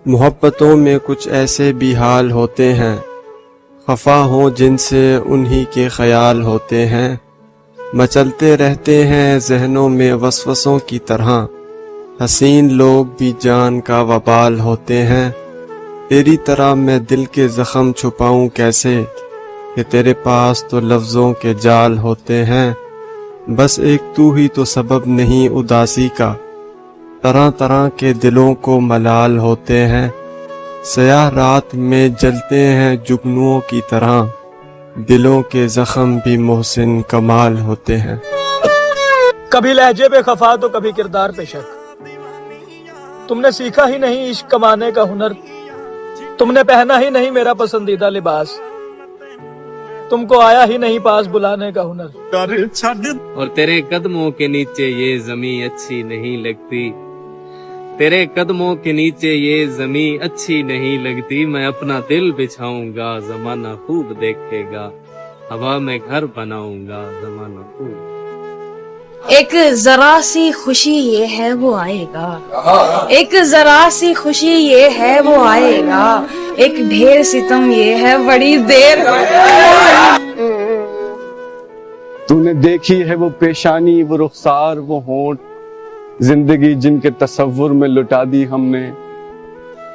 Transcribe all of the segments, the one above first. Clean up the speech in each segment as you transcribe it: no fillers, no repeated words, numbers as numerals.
محبتوں میں کچھ ایسے بھی حال ہوتے ہیں، خفا ہوں جن سے انہی کے خیال ہوتے ہیں، مچلتے رہتے ہیں ذہنوں میں وسوسوں کی طرح، حسین لوگ بھی جان کا وبال ہوتے ہیں، تیری طرح میں دل کے زخم چھپاؤں کیسے کہ تیرے پاس تو لفظوں کے جال ہوتے ہیں، بس ایک تو ہی تو سبب نہیں اداسی کا، طرح طرح کے دلوں کو ملال ہوتے ہیں، سیاہ رات میں جلتے ہیں جگنوؤں کی طرح، دلوں کے زخم بھی محسن کمال ہوتے ہیں۔ کبھی لہجے پہ خفا تو کبھی کردار پہ شک، تم نے سیکھا ہی نہیں عشق کمانے کا ہنر، تم نے پہنا ہی نہیں میرا پسندیدہ لباس، تم کو آیا ہی نہیں پاس بلانے کا ہنر، اور تیرے قدموں کے نیچے یہ زمین اچھی نہیں لگتی، تیرے قدموں کے نیچے یہ زمین اچھی نہیں لگتی، میں اپنا دل بچھاؤں گا زمانہ خوب دیکھے گا، ہوا میں گھر بناؤں گا زمانہ خوب۔ ایک ذرا سی خوشی یہ ہے وہ آئے گا، ایک ذرا سی خوشی یہ ہے وہ آئے گا، ایک ڈھیر ستم یہ ہے بڑی دیر۔ تو نے دیکھی ہے وہ پیشانی، وہ رخسار، وہ ہونٹ، زندگی جن کے تصور میں لٹا دی ہم نے،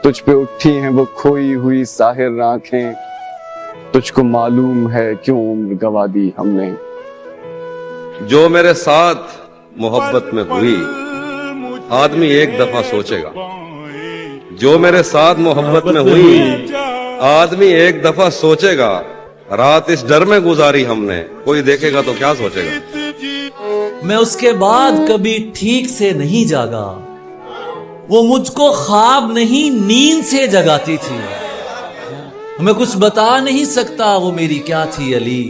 تجھ پہ اٹھی ہیں وہ کھوئی ہوئی ساحر آنکھیں، تجھ کو معلوم ہے کیوں عمر گوا دی ہم نے۔ جو میرے ساتھ محبت میں ہوئی آدمی ایک دفعہ سوچے گا، جو میرے ساتھ محبت میں ہوئی آدمی ایک دفعہ سوچے گا، رات اس ڈر میں گزاری ہم نے، کوئی دیکھے گا تو کیا سوچے گا۔ میں اس کے بعد کبھی ٹھیک سے نہیں جاگا، وہ مجھ کو خواب نہیں نیند سے جگاتی تھی، میں کچھ بتا نہیں سکتا وہ میری کیا تھی علی،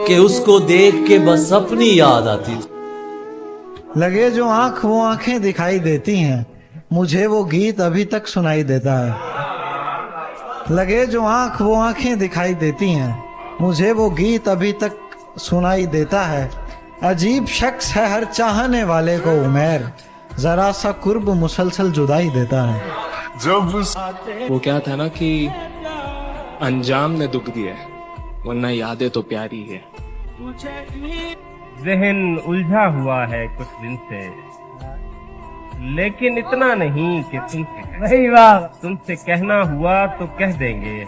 کہ اس کو دیکھ کے بس اپنی یاد آتی تھی۔ لگے جو آنکھ وہ آنکھیں دکھائی دیتی ہیں، مجھے وہ گیت ابھی تک سنائی دیتا ہے۔ لگے جو آنکھ وہ آنکھیں دکھائی دیتی ہیں، مجھے وہ گیت ابھی تک سنائی دیتا ہے۔ عجیب شخص ہے ہر چاہنے والے کو عمیر، ذرا سا قرب مسلسل جدائی دیتا ہے۔ وہ کیا تھا نا کہ انجام نے دکھ دیا، ورنہ یادیں تو پیاری ہے۔ ذہن الجھا ہوا ہے کچھ دن سے، لیکن اتنا نہیں کہ تم سے کہنا ہوا تو کہہ دیں گے،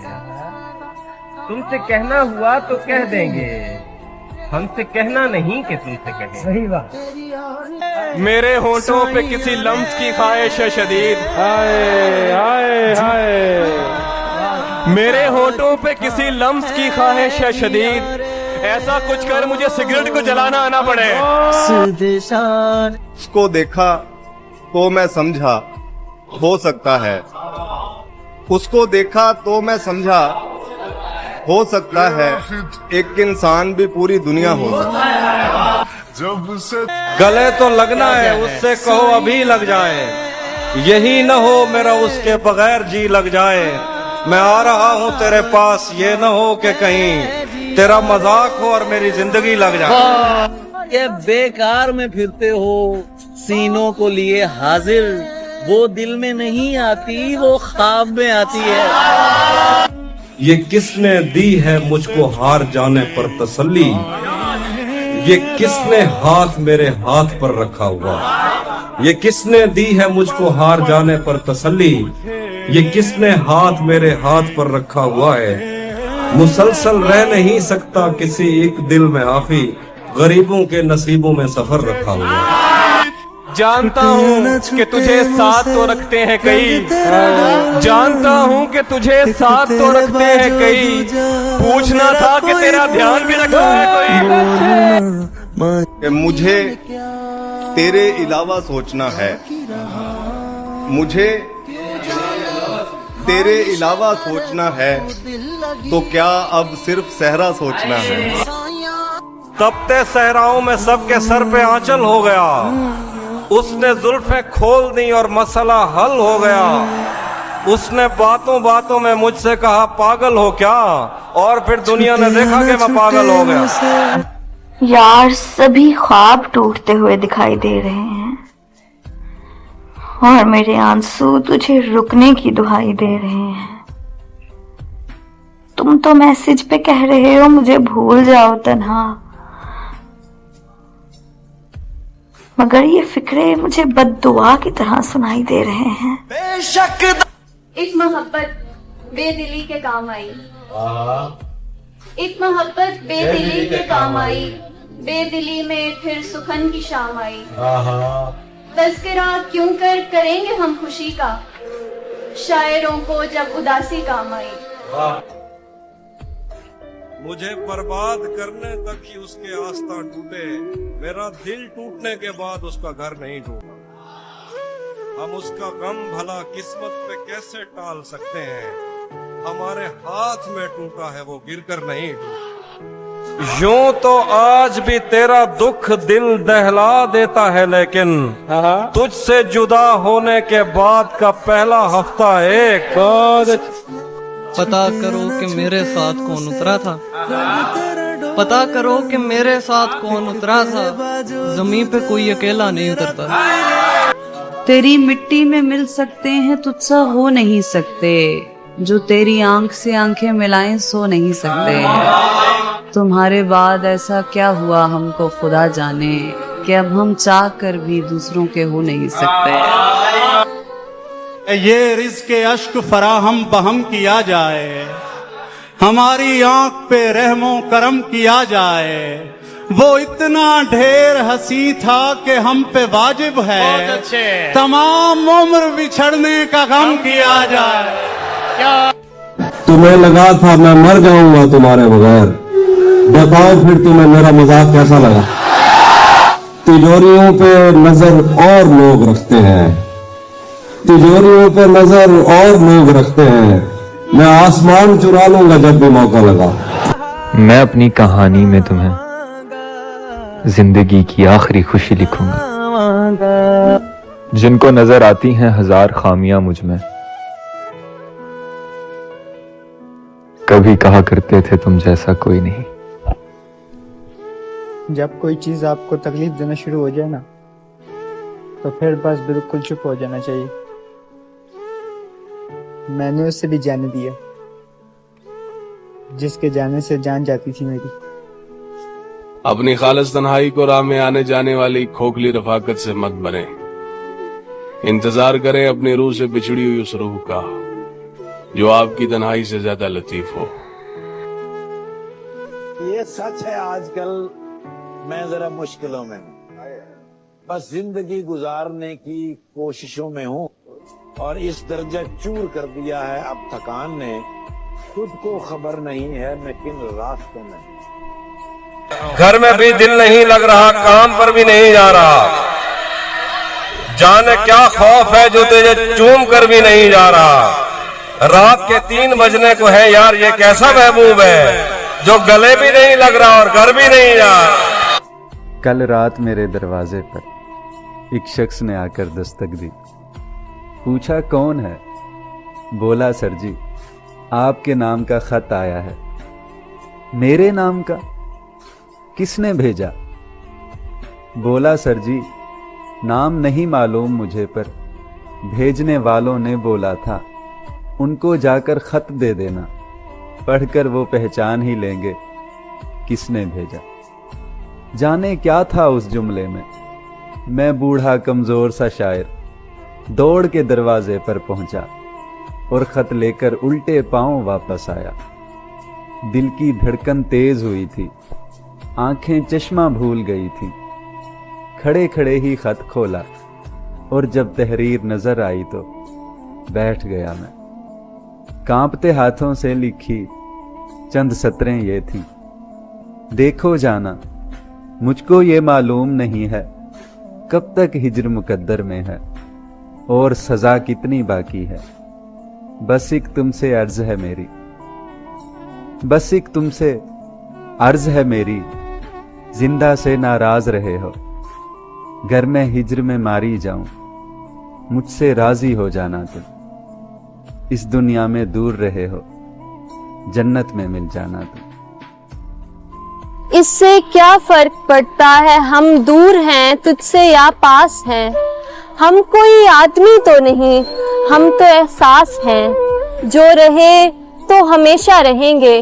تم سے کہنا ہوا تو کہہ دیں گے، ہم سے کہنا نہیں کہ تم سے کہیں۔ میرے ہونٹوں پہ کسی لمس کی خواہش ہے شدید، ہائے ہائے ہائے، میرے ہونٹوں پہ کسی لمس کی خواہش ہے شدید، ایسا کچھ کر مجھے سگریٹ کو جلانا آنا پڑے۔ اس کو دیکھا تو میں سمجھا ہو سکتا ہے، اس کو دیکھا تو میں سمجھا ہو سکتا ہے، ایک انسان بھی پوری دنیا ہو سکتا ہے۔ گلے تو لگنا ہے اس سے کہو ابھی لگ جائے، یہی نہ ہو میرا اس کے بغیر جی لگ جائے، میں آ رہا ہوں تیرے پاس یہ نہ ہو کہ کہیں تیرا مذاق ہو اور میری زندگی لگ جائے۔ یہ بیکار میں پھرتے ہو سینوں کو لیے حاضر، وہ دل میں نہیں آتی وہ خواب میں آتی ہے۔ یہ کس نے دی ہے مجھ کو ہار جانے پر تسلی، یہ کس نے ہاتھ میرے ہاتھ پر رکھا ہوا، یہ کس نے دی ہے مجھ کو ہار جانے پر تسلی، یہ کس نے ہاتھ میرے ہاتھ پر رکھا ہوا ہے، مسلسل رہ نہیں سکتا کسی ایک دل میں آفی، غریبوں کے نصیبوں میں سفر رکھا ہوا ہے۔ جانتا ہوں کہ تجھے ساتھ تو رکھتے ہیں کئی، جانتا ہوں کہ تجھے ساتھ تو رکھتے ہیں کئی، پوچھنا تھا کہ تیرا دھیان بھی رکھتا ہے کوئی۔ کہ مجھے تیرے علاوہ سوچنا ہے، مجھے تیرے علاوہ سوچنا ہے، تو کیا اب صرف صحرا سوچنا ہے۔ تپتے صحراؤں میں سب کے سر پہ آنچل ہو گیا، اس نے زلفیں کھول دی اور مسئلہ حل ہو گیا، اس نے باتوں باتوں میں مجھ سے کہا پاگل ہو کیا، اور پھر دنیا نے دیکھا کہ میں پاگل ہو گیا۔ یار سبھی خواب ٹوٹتے ہوئے دکھائی دے رہے ہیں، और मेरे आंसू तुझे रुकने की दुहाई दे रहे हैं। तुम तो मैसेज पे कह रहे हो मुझे भूल जाओ तन्हा, मगर ये फिक्रे मुझे बद्दुआ की तरह सुनाई दे रहे हैं। एक मोहब्बत बेदिली के काम आई, एक मोहब्बत बेदिली के काम आई, बेदिली में फिर सुखन की शाम आई। तज़किरा क्यों करेंगे हम खुशी का, शायरों को जब उदासी काम आई। मुझे बर्बाद करने तक ही उसके आस्था टूटे, मेरा दिल टूटने के बाद उसका घर नहीं टूटा। हम उसका गम भला किस्मत पे कैसे टाल सकते हैं, हमारे हाथ में टूटा है वो गिरकर नहीं टूटा। यूं तो आज भी तेरा दुख दिल दहला देता है, लेकिन तुझसे जुदा होने के बाद का पहला हफ्ता एक पता करो कि मेरे साथ कौन उतरा था, पता करो कि मेरे साथ कौन उतरा था, जमीन पे कोई अकेला नहीं उतरता। तेरी मिट्टी में मिल सकते हैं तुझसा हो नहीं सकते, जो तेरी आंख से आंखें मिलाएं सो नहीं सकते। तुम्हारे बाद ऐसा क्या हुआ हमको खुदा जाने, कि अब हम चाह कर भी दूसरों के हो नहीं सकते। ये रिज़्क़ अश्क फराहम बहम किया जाए, हमारी आंख पे रहमो करम किया जाए। वो इतना ढेर हंसी था कि हम पे वाजिब है तमाम उम्र बिछड़ने का गम किया जाए। तुम्हें लगा था मैं मर जाऊंगा तुम्हारे बगैर, बताओ फिर तुम्हें मेरा मजाक कैसा लगा। तिजोरियों पे नजर और लोग रखते हैं, तिजोरियों पे नजर और लोग रखते हैं, मैं आसमान चुरा लूंगा जब भी मौका लगा। मैं अपनी कहानी में तुम्हें जिंदगी की आखिरी खुशी लिखूंगा। जिनको नजर आती हैं हजार खामियां मुझ में, कभी कहा करते थे तुम जैसा कोई नहीं। जब कोई चीज आपको तकलीफ देना शुरू हो जाए ना, तो फिर बस बिल्कुल चुप हो जाना चाहिए। मैंने उससे भी जाने दिया, जिसके जाने से जान जाती थी मेरी। अपनी खालिस तन्हाई को राह में आने जाने वाली खोखली रफाकत से मत बने। इंतजार करें अपनी रूह से बिछड़ी हुई उस रूह का, जो आपकी तन्हाई से ज्यादा लतीफ हो। ये सच है, आजकल मैं जरा मुश्किलों में हूँ, बस जिंदगी गुजारने की कोशिशों में हूँ, और इस दर्जा चूर कर दिया है अब थकान ने, खुद को खबर नहीं है मैं किन रास्तों में। घर में भी दिल नहीं लग रहा, काम पर भी नहीं जा रहा, जाने क्या खौफ है जो तुझे चूम कर भी नहीं जा रहा। रात के 3 बजने को है यार, ये कैसा महबूब है जो गले भी नहीं लग रहा और घर भी नहीं जा रहा। कल रात मेरे दरवाजे पर एक शख्स ने आकर दस्तक दी, पूछा कौन है। बोला सर जी आपके नाम का खत आया है। मेरे नाम का? किसने भेजा? बोला सर जी नाम नहीं मालूम मुझे, पर भेजने वालों ने बोला था उनको जाकर खत दे देना, पढ़कर वो पहचान ही लेंगे किसने भेजा। जाने क्या था उस जुमले में, मैं बूढ़ा कमजोर सा शायर दौड़ के दरवाजे पर पहुंचा और खत लेकर उल्टे पांव वापस आया। दिल की धड़कन तेज हुई थी, आंखें चश्मा भूल गई थी। खड़े खड़े ही खत खोला और जब तहरीर नजर आई तो बैठ गया मैं। कांपते हाथों से लिखी चंद सतरें ये थी, देखो जाना मुझको ये मालूम नहीं है कब तक हिज्र मुकद्दर में है और सजा कितनी बाकी है। बस एक तुमसे अर्ज है मेरी, बस एक तुमसे अर्ज है मेरी, जिंदा से नाराज रहे हो, घर में हिज्र में मारी जाऊं, मुझसे राजी हो जाना तुम। इस दुनिया में दूर रहे हो, जन्नत में मिल जाना तुम। इससे क्या फर्क पड़ता है हम दूर हैं तुझसे या पास हैं, हम कोई आदमी तो नहीं, हम तो एहसास हैं, जो रहे तो हमेशा रहेंगे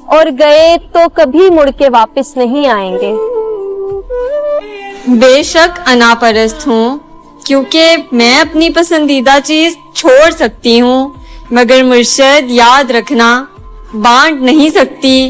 और गए तो कभी मुड़ के वापस नहीं आएंगे। बेशक अनापरस्त हूँ, क्योंकि मैं अपनी पसंदीदा चीज छोड़ सकती हूँ, मगर मुर्शद याद रखना बांट नहीं सकती।